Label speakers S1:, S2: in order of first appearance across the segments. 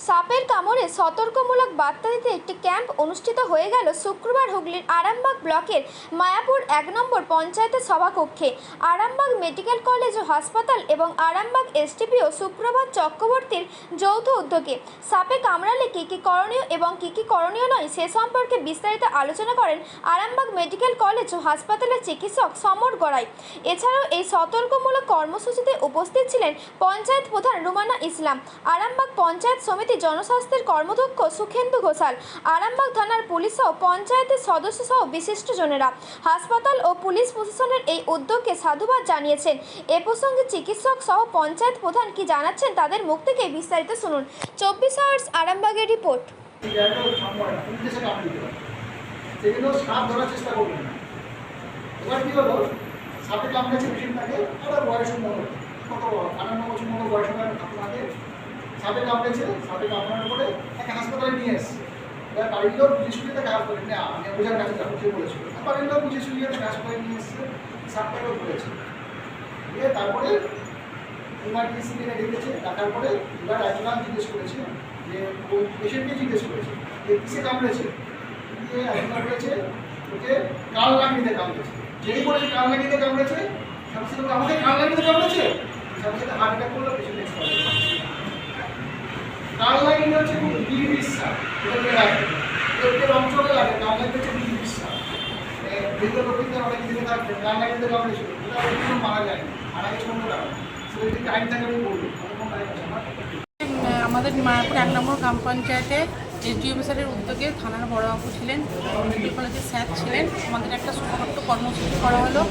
S1: সাপের কামড়ে সতর্কমূলক বার্তা দিতে একটি ক্যাম্প অনুষ্ঠিত হয়ে গেল শুক্রবার হুগলির আরামবাগ ব্লকের মায়াপুর ১ নম্বর পঞ্চায়েতের সভাকক্ষে। আরামবাগ মেডিকেল কলেজ ও হাসপাতাল এবং আরামবাগ এসডিপিও সুপ্রভাত চক্রবর্তীর যৌথ উদ্যোগে সাপে কামড়ালে কী কী করণীয় এবং কী কী করণীয় নয় সে সম্পর্কে বিস্তারিত আলোচনা করেন আরামবাগ মেডিকেল কলেজ ও হাসপাতালের চিকিৎসক সমর গড়াই। এছাড়াও এই সতর্কমূলক কর্মসূচিতে উপস্থিত ছিলেন পঞ্চায়েত প্রধান রুমানা ইসলাম, আরামবাগ পঞ্চায়েত সমিতি জনস্বাস্থ্যের কর্মদক্ষ সুখেন্দু ঘোষাল, আরামবাগ থানার পুলিশ সহ পঞ্চায়েতের সদস্য সহ বিশিষ্টজনেরা। হাসপাতাল ও পুলিশ প্রশাসনের এই উদ্যোগকে সাধুবাদ জানিয়েছেন। এ প্রসঙ্গে চিকিৎসক সহ পঞ্চায়েত প্রধান কি জানাচ্ছেন তাদের মুখ থেকে বিস্তারিত শুনুন। 24 আওয়ার্স আরামবাগের রিপোর্ট।
S2: সাপে কামড়েছে, সাপে কামড়ানোর পরে একটা হাসপাতালে নিয়ে এসছে। এবার বাড়ির লোক বুঝে শুনিয়ে কাজ করে না, আমি ওঝার কাছে যাবো সে বলেছিল। বাড়ির লোক বুঝে শুনিয়ে হাসপাতালে নিয়ে এসছে, সাপটাকেও ধরেছে। দিয়ে তারপরে ইমার্জেন্সি নিয়ে ডেকেছে, ডাকার পরে এবার একজন জিজ্ঞেস করেছে যে ওই পেশেন্টকে জিজ্ঞেস করেছে যে কিসে কামড়েছে। দিয়ে একজন বলেছে ওকে কান লাগিয়ে কামড়েছে। যেই বলেছে কান লাগিয়ে কামড়েছে, সাথে সাথে আমাকে কান লাগিয়ে কামড়েছে, সাথে সাথে হার্ট অ্যাটাক করলো, পেশেন্ট এক্সপায়ার হয়ে গেছে। কান লাগিয়ে হচ্ছে বিড়ি বিশ্বাস, এর অঞ্চলে লাগে কান লাগিয়ে হচ্ছে বিড়ি বিশ্বাস। ভিতর লোকদের অনেক দিনে থাকবে কান লাগিয়ে কামড়েছিল, ওটা ওই মারা যায়, মারা গেছে অন্য কারণে। সেই টাইম থাকে আমি বলবো
S3: আমাদের মায়াপুর 1 নম্বর গ্রাম পঞ্চায়েতে এসডিও অফিসারের উদ্যোগে থানার বড়বাবু ছিলেন, মেডিকেল কলেজের স্যার ছিলেন। আমাদের একটা ছোট্ট কর্মসূচি করা হলো,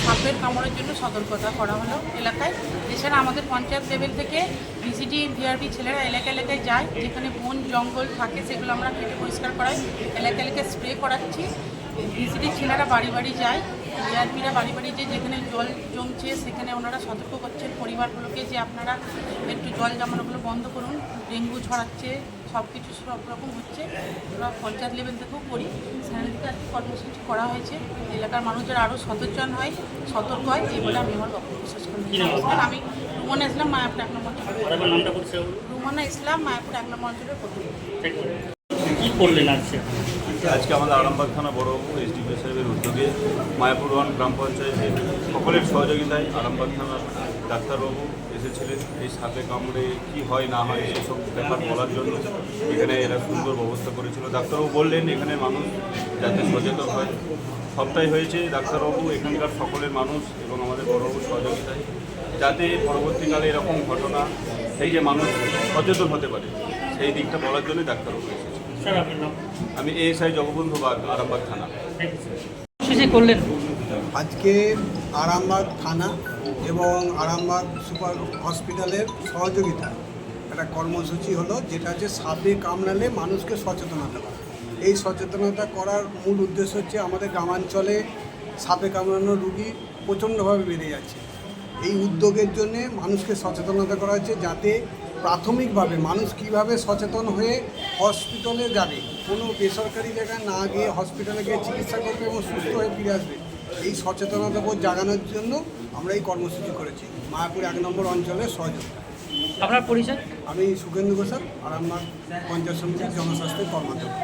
S3: সাপের কামড়ের জন্য সতর্কতা করা হলো এলাকায়। এছাড়া আমাদের পঞ্চায়েত লেভেল থেকে ভিসিডি ভিআরপি ছেলেরা এলাকায় যায়, যেখানে বন জঙ্গল থাকে সেগুলো আমরা কেটে পরিষ্কার করাই, এলাকায় স্প্রে করাচ্ছি। ভিসিডি ছেলেরা বাড়ি বাড়ি যায়, ভিআরপিরা বাড়ি বাড়ি যে যেখানে জল জমছে সেখানে ওনারা সতর্ক করছেন পরিবারগুলোকে যে আপনারা একটু জল জমানোগুলো বন্ধ করুন, ডেঙ্গু ছড়াচ্ছে, সব কিছু সব রকম হচ্ছে। আমরা পঞ্চায়েত লেভেল থেকেও করি, সেখানে থেকে আজকে কর্মসূচি করা হয়েছে। এলাকার মানুষেরা আরও সচেতন হয়, সতর্ক হয়, এই বলে আমি আমার বক্তব্য শেষ করি। আমি রুমানা ইসলাম, মায়াপুর 1 নম্বর অঞ্চলের। রুমানা ইসলাম, মায়াপুর 1 নম্বর অঞ্চলের প্রধান।
S4: কি করলেন
S5: আজকে আমাদের আরামবাগ থানা বড়বাবু এসডিপিও সাহেবের উদ্যোগে মায়াপুর 1 গ্রাম পঞ্চায়েতের সকলের সহযোগিতায় আরামবাগ থানার ডাক্তারবাবু এসেছিলেন এই সাপে কামড়ে কী হয় না হয় সেসব ব্যাপার বলার জন্য। এখানে এরা সুন্দর ব্যবস্থা করেছিল। ডাক্তারবাবু বললেন এখানে মানুষ যাতে সচেতন হয়। সবটাই হয়েছে ডাক্তারবাবু, এখানকার সকলের মানুষ এবং আমাদের বড়বাবুর সহযোগিতায়, যাতে পরবর্তীকালে এরকম ঘটনা এই যে মানুষ সচেতন হতে পারে সেই দিকটা বলার জন্যই ডাক্তারবাবু এসেছে। আমি এএসআই জগবন্ধু বাগ, আরামবাগ থানা।
S4: করলেন
S6: আজকে আরামবাগ থানা এবং আরামবাগ সুপার হসপিটালের সহযোগিতা একটা কর্মসূচি হলো, যেটা হচ্ছে সাপে কামড়ালে মানুষকে সচেতনতা করা। এই সচেতনতা করার মূল উদ্দেশ্য হচ্ছে আমাদের গ্রামাঞ্চলে সাপে কামড়ানো রুগী প্রচণ্ডভাবে বেড়ে যাচ্ছে। এই উদ্যোগের জন্যে মানুষকে সচেতনতা করা হচ্ছে, যাতে প্রাথমিকভাবে মানুষ কিভাবে সচেতন হয়ে হসপিটালে যাবে, কোনো বেসরকারি জায়গায় না গিয়ে হসপিটালে গিয়ে চিকিৎসা করবে এবং সুস্থ হয়ে ফিরে আসবে। এই সচেতনতা বোধ জাগানোর জন্য আমরা এই কর্মসূচি করেছি মায়াপুর 1 নম্বর অঞ্চলের সহযোগিতা।
S4: আপনার পরিচয়?
S6: আমি সুখেন্দু ঘোষাল, আরামবাগ পঞ্চায়েত সমিতির জনস্বাস্থ্যের কর্মাধ্যক্ষ।